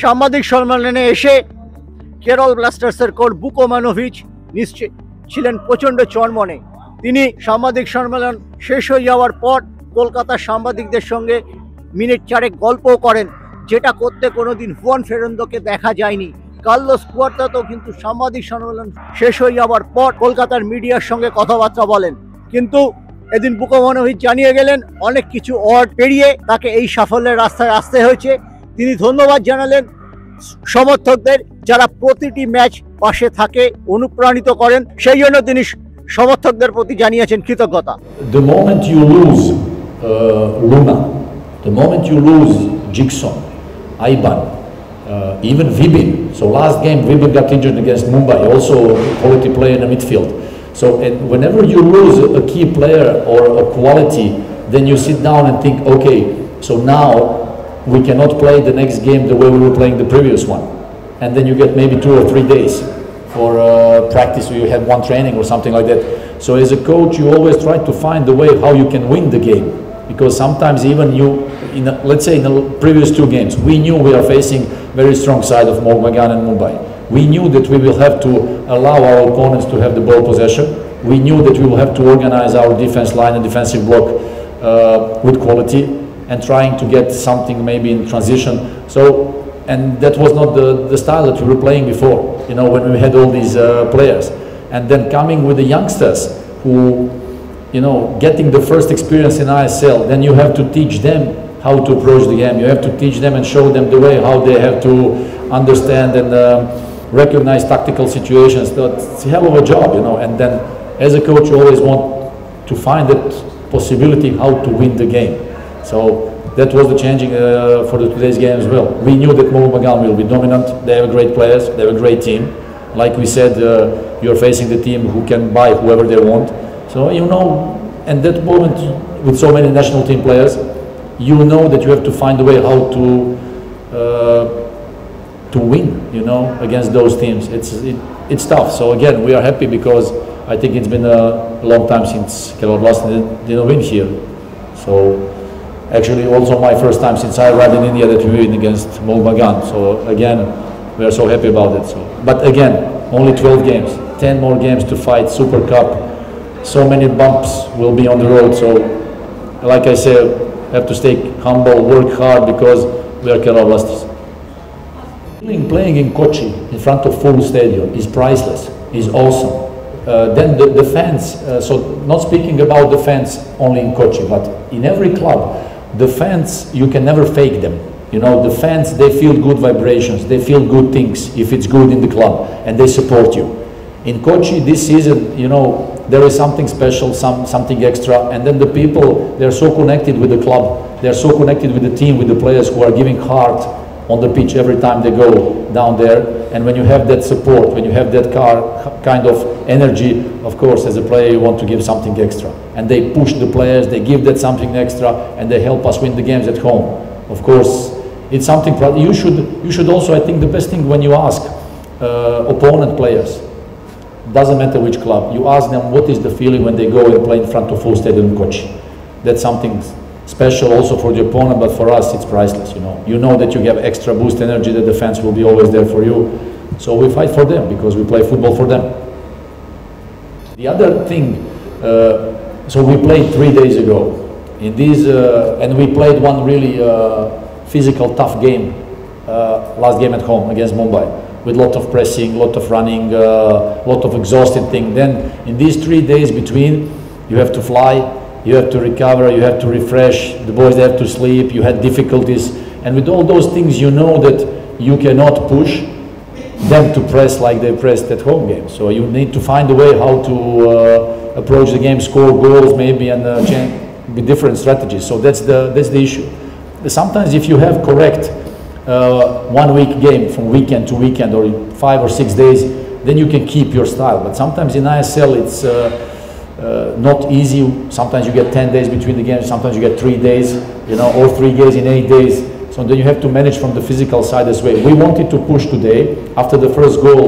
সাংবাদিক সম্মেলনে এসে কেরল ব্লাস্টার্সের কোচ বুকোমানোভিচ নিশ্চয় ছিলেন প্রচণ্ড চনমনে। তিনি সাংবাদিক সম্মেলন শেষ হয়ে যাওয়ার পর কলকাতার সাংবাদিকদের সঙ্গে মিনিট চারেক গল্পও করেন, যেটা করতে কোনোদিন হুয়ান ফেরান্দোকে দেখা যায়নি। কার্লোস কুয়ার্তাতো কিন্তু সাংবাদিক সম্মেলন শেষ হয়ে যাওয়ার পর কলকাতার মিডিয়ার সঙ্গে কথাবার্তা বলেন, কিন্তু এদিন বুকোমানোভিচ জানিয়ে গেলেন অনেক কিছু ওয়ার্ড পেরিয়ে তাকে এই সাফল্যের রাস্তায় আসতে হয়েছে। তিনি ধন্যবাদ জানালেন সমর্থকদের, যারা প্রতিটি ম্যাচ পাশে থাকে, অনুপ্রাণিত করেন, সেই জন্য তিনি সমর্থকদের প্রতি জানিয়েছেন কৃতজ্ঞতা। The moment you lose Luna, the moment you lose Jigson, Aiban, even Vibin. So last game Vibin got injured against Mumbai, also a quality player in the midfield. So whenever you lose a key player or a quality, then you sit down and think, okay, so now we cannot play the next game the way we were playing the previous one. And then you get maybe 2 or 3 days for practice, you had one training or something like that. So as a coach, you always try to find the way how you can win the game. Because sometimes even you, let's say in the previous 2 games, we knew we are facing very strong side of Mohun and Mumbai. We knew that we will have to allow our opponents to have the ball possession. We knew that we will have to organize our defense line and defensive block with quality and trying to get something maybe in transition. So, and that was not the style that we were playing before, you know, when we had all these players. And then coming with the youngsters who, you know, getting the first experience in ISL, then you have to teach them how to approach the game. You have to teach them and show them the way how they have to understand and recognize tactical situations. It's a hell of a job, you know. And then as a coach, you always want to find that possibility how to win the game. So that was the changing for today's game as well. We knew that Mohun will be dominant. They have great players. They have a great team. Like we said, you're facing the team who can buy whoever they want. So, you know, and that moment with so many national team players, you know that you have to find a way how to win, you know, against those teams. It's tough. So again, we are happy because I think it's been a long time since Kerala Blasters didn't win here. So actually also my first time since I arrived in India that we win against Mohun. So again, we are so happy about it. So, but again, only 12 games, 10 more games to fight Super Cup. So many bumps will be on the road. So like I said, have to stay humble, work hard, because we are Kerala Blasters. Playing in Kochi in front of full stadium is priceless, is awesome. Then the fans, so not speaking about the fans only in Kochi, but in every club, the fans, you can never fake them. You know, the fans, they feel good vibrations, they feel good things if it's good in the club, and they support you. In Kochi this season, you know, there is something special, something extra, and then the people, they're so connected with the club, they're so connected with the team, with the players who are giving heart on the pitch every time they go down there. And when you have that support, when you have that kind of energy, of course, as a player, you want to give something extra. And they push the players, they give that something extra, and they help us win the games at home. Of course, it's something you should also, I think the best thing when you ask opponent players, doesn't matter which club, you ask them what is the feeling when they go and play in front of full stadium in Kochi. That's something special also for the opponent, but for us it's priceless, you know. You know that you have extra boost energy, that the fans will be always there for you. So we fight for them because we play football for them. The other thing, so we played 3 days ago in these, and we played one really physical, tough game, last game at home against Mumbai, with a lot of pressing, a lot of running, a lot of exhausting thing. Then in these 3 days between, you have to fly, you have to recover, you have to refresh, the boys, they have to sleep, you had difficulties, and with all those things you know that you cannot push them to press like they pressed at home games. So you need to find a way how to approach the game, score goals maybe, and with different strategies. So that's the issue. Sometimes if you have correct 1 week game from weekend to weekend, or 5 or 6 days, then you can keep your style. But sometimes in ISL it's not easy. Sometimes you get 10 days between the games, sometimes you get 3 days, you know, or 3 days in 8 days. So then you have to manage from the physical side as well. We wanted to push today. After the first goal,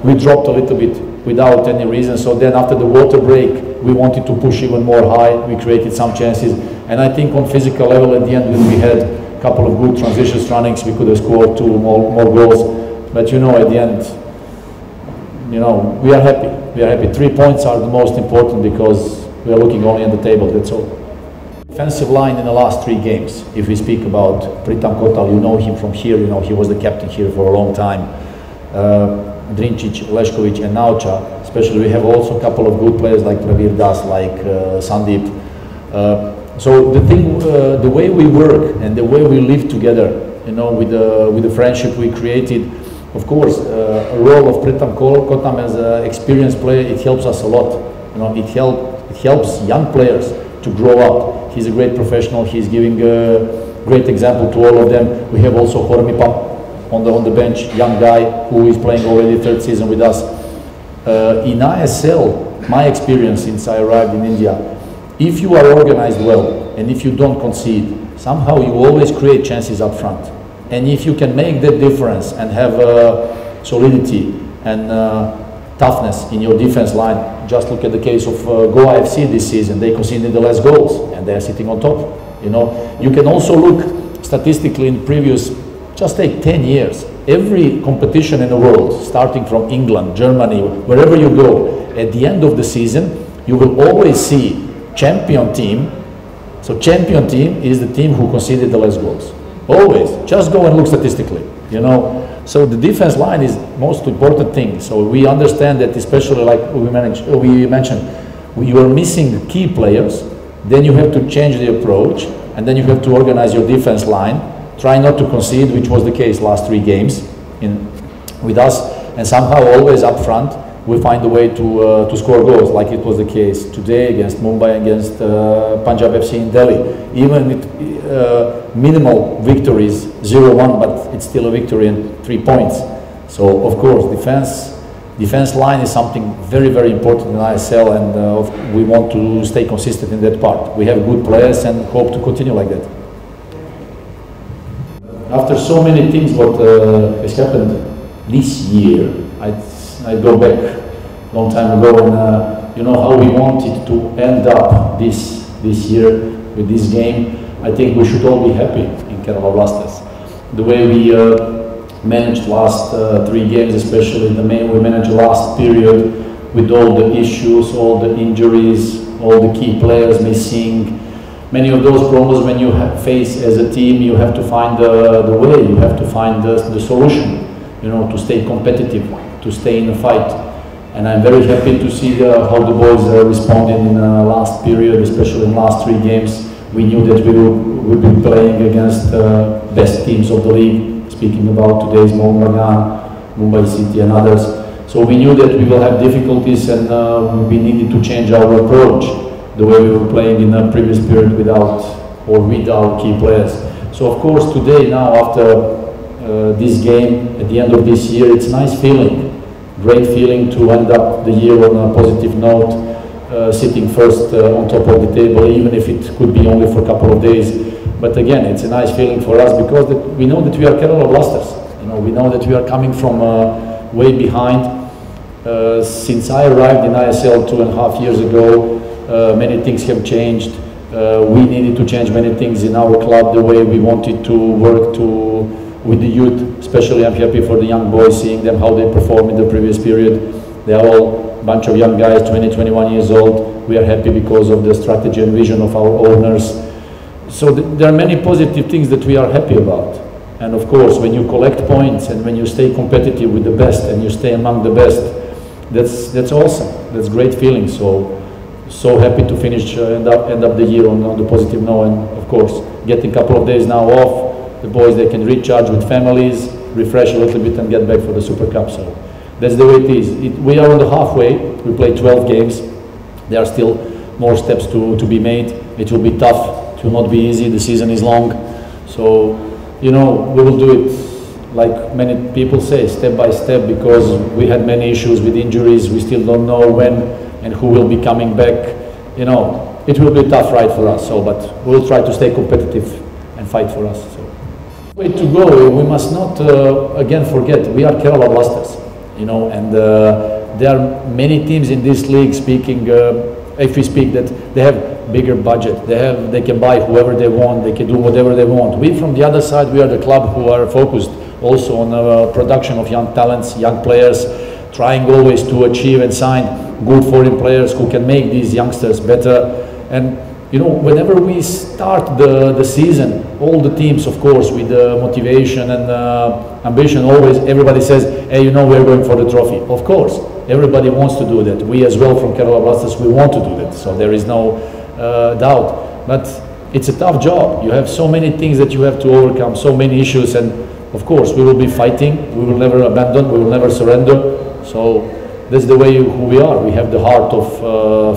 we dropped a little bit without any reason. So then after the water break, we wanted to push even more high. We created some chances. And I think on physical level at the end, when we had a couple of good transitions runnings, we could have scored two more goals. But you know, at the end, you know, we are happy. We are happy. 3 points are the most important because we are looking only at the table, that's all. Defensive line in the last 3 games, if we speak about Pritam Kotal, you know him from here, you know, he was the captain here for a long time. Drinčić, Lešković and Naucha, especially we have also a couple of good players like Pravir Das, like Sandeep. So the thing, the way we work and the way we live together, you know, with the friendship we created, of course, a role of Pritam Kotal as an experienced player, it helps us a lot. You know, it helps young players to grow up. He's a great professional. He's giving a great example to all of them. We have also Hormipa on the bench, young guy who is playing already 3rd season with us. In ISL, my experience since I arrived in India, if you are organized well and if you don't concede, somehow you always create chances up front. And if you can make that difference and have solidity and toughness in your defense line, just look at the case of Goa FC this season. They conceded the less goals and they are sitting on top. You know, you can also look statistically in previous, just take 10 years. Every competition in the world, starting from England, Germany, wherever you go, at the end of the season, you will always see champion team. So champion team is the team who conceded the less goals. Always. Just go and look statistically, you know. So the defense line is most important thing. So we understand that, especially like we mentioned, you are missing key players, then you have to change the approach, and then you have to organize your defense line. Try not to concede, which was the case last 3 games with us, and somehow always up front we find a way to score goals, like it was the case today against Mumbai, against Punjab FC in Delhi. Even with minimal victories, 0-1, but it's still a victory and 3 points. So of course defense line is something very, very important in ISL, and we want to stay consistent in that part. We have good players and hope to continue like that. After so many things what has happened this year, I go back a long time ago, and you know how we wanted to end up this year with this game. I think we should all be happy in Kerala Blasters. The way we managed last 3 games, especially we managed last period with all the issues, all the injuries, all the key players missing. Many of those problems when you face as a team, you have to find the way, you have to find the solution, you know, to stay competitive, to stay in the fight. And I'm very happy to see how the boys responded in the last period, especially in the last 3 games. We knew that we would be playing against best teams of the league, speaking about today's Mohun Bagan, Mumbai City and others. So we knew that we will have difficulties, and we needed to change our approach, the way we were playing in the previous period without our key players. So of course today, now after this game, at the end of this year, it's a nice feeling, great feeling to end up the year on a positive note, sitting first on top of the table, even if it could be only for a couple of days. But again, it's a nice feeling for us because we know that we are Kerala Blasters. You know, we know that we are coming from way behind. Since I arrived in ISL 2.5 years ago, many things have changed. We needed to change many things in our club, the way we wanted to work with the youth. Especially I'm happy for the young boys, seeing them how they performed in the previous period. They are all a bunch of young guys, 20, 21 years old. We are happy because of the strategy and vision of our owners. So there are many positive things that we are happy about. And of course, when you collect points and when you stay competitive with the best and you stay among the best, that's awesome. That's great feeling. So happy to finish end up the year on the positive note, and of course getting a couple of days now off. The boys, they can recharge with families, refresh a little bit and get back for the Super Cup. So that's the way it is. We are on the halfway. We played 12 games. There are still more steps to be made. It will be tough. It will not be easy. The season is long. So, you know, we will do it like many people say, step by step, because we had many issues with injuries. We still don't know when and who will be coming back. You know, it will be a tough ride for us. So, but we'll try to stay competitive and fight for us. So, way to go. We must not again forget we are Kerala Blasters. You know, and there are many teams in this league speaking if we speak that they have bigger budget, they can buy whoever they want, they can do whatever they want. We from the other side, we are the club who are focused also on production of young talents, young players, trying always to achieve and sign good foreign players who can make these youngsters better. And you know, whenever we start the season, all the teams, of course, with motivation and ambition, always everybody says, hey, you know, we're going for the trophy. Of course, everybody wants to do that. We as well from Kerala Blasters, we want to do that. So there is no doubt. But it's a tough job. You have so many things that you have to overcome, so many issues. And of course, we will be fighting. We will never abandon. We will never surrender. So that's the way who we are. We have the heart of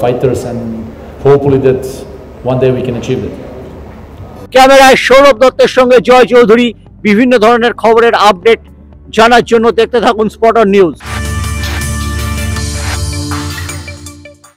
fighters, and hopefully that one day we can achieve it. ক্যামেরায় সৌরভ দত্তের সঙ্গে জয় চৌধুরী। বিভিন্ন ধরনের খবরের update জানার জন্য দেখতে থাকুন স্পট অন নিউজ।